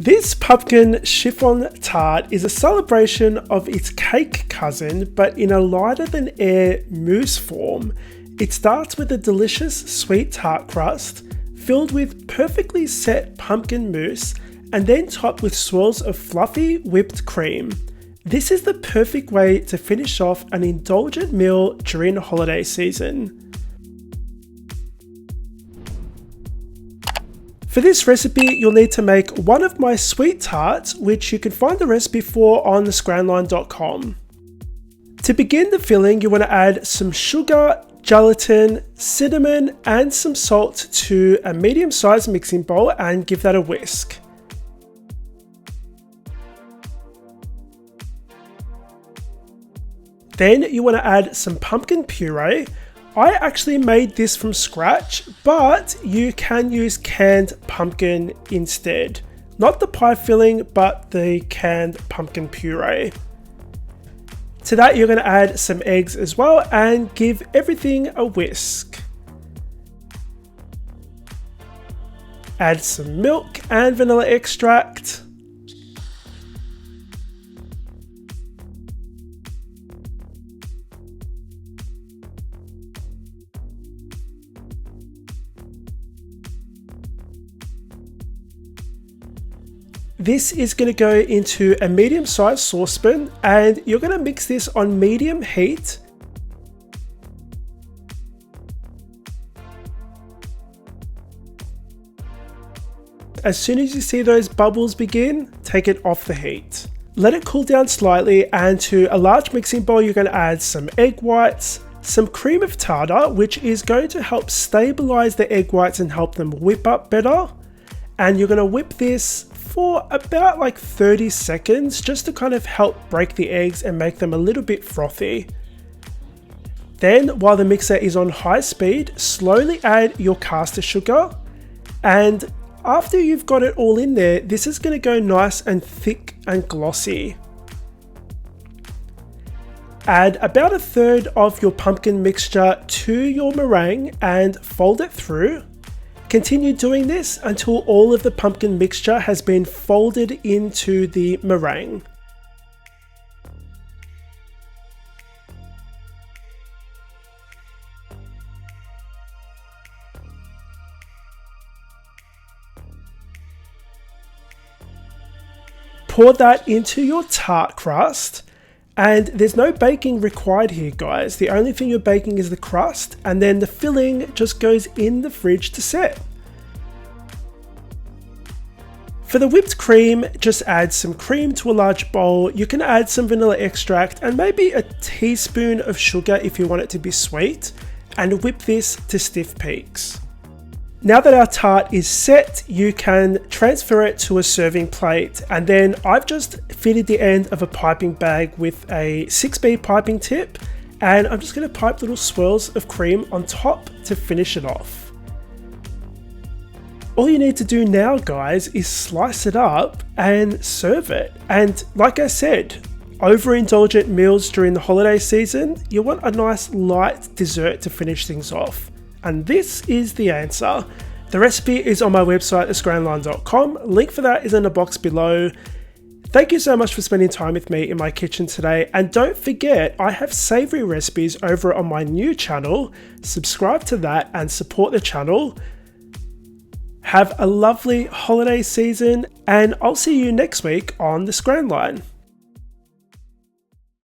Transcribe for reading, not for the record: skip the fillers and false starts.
This pumpkin chiffon tart is a celebration of its cake cousin, but in a lighter than air mousse form. It starts with a delicious sweet tart crust, filled with perfectly set pumpkin mousse, and then topped with swirls of fluffy whipped cream. This is the perfect way to finish off an indulgent meal during the holiday season. For this recipe, you'll need to make one of my sweet tarts, which you can find the recipe for on scranline.com. To begin the filling, you want to add some sugar, gelatin, cinnamon, and some salt to a medium-sized mixing bowl and give that a whisk. Then you want to add some pumpkin puree. I actually made this from scratch, but you can use canned pumpkin instead. Not the pie filling, but the canned pumpkin puree. To that, you're going to add some eggs as well and give everything a whisk. Add some milk and vanilla extract. This is going to go into a medium-sized saucepan and you're going to mix this on medium heat. As soon as you see those bubbles begin, take it off the heat. Let it cool down slightly, and to a large mixing bowl you're going to add some egg whites, some cream of tartar, which is going to help stabilize the egg whites and help them whip up better. And you're going to whip this for about like 30 seconds just to kind of help break the eggs and make them a little bit frothy. Then, while the mixer is on high speed, slowly add your caster sugar, and after you've got it all in there, this is going to go nice and thick and glossy. Add about a third of your pumpkin mixture to your meringue and fold it through. Continue doing this until all of the pumpkin mixture has been folded into the meringue. Pour that into your tart crust, and there's no baking required here, guys. The only thing you're baking is the crust, and then the filling just goes in the fridge to set. For the whipped cream, just add some cream to a large bowl. You can add some vanilla extract and maybe a teaspoon of sugar if you want it to be sweet, and whip this to stiff peaks. Now that our tart is set, you can transfer it to a serving plate, and then I've just fitted the end of a piping bag with a 6B piping tip, and I'm just going to pipe little swirls of cream on top to finish it off. All you need to do now, guys, is slice it up and serve it. And like I said, overindulgent meals during the holiday season, you want a nice light dessert to finish things off. And this is the answer. The recipe is on my website, scranline.com. Link for that is in the box below. Thank you so much for spending time with me in my kitchen today. And don't forget, I have savory recipes over on my new channel. Subscribe to that and support the channel. Have a lovely holiday season, and I'll see you next week on the Scran Line.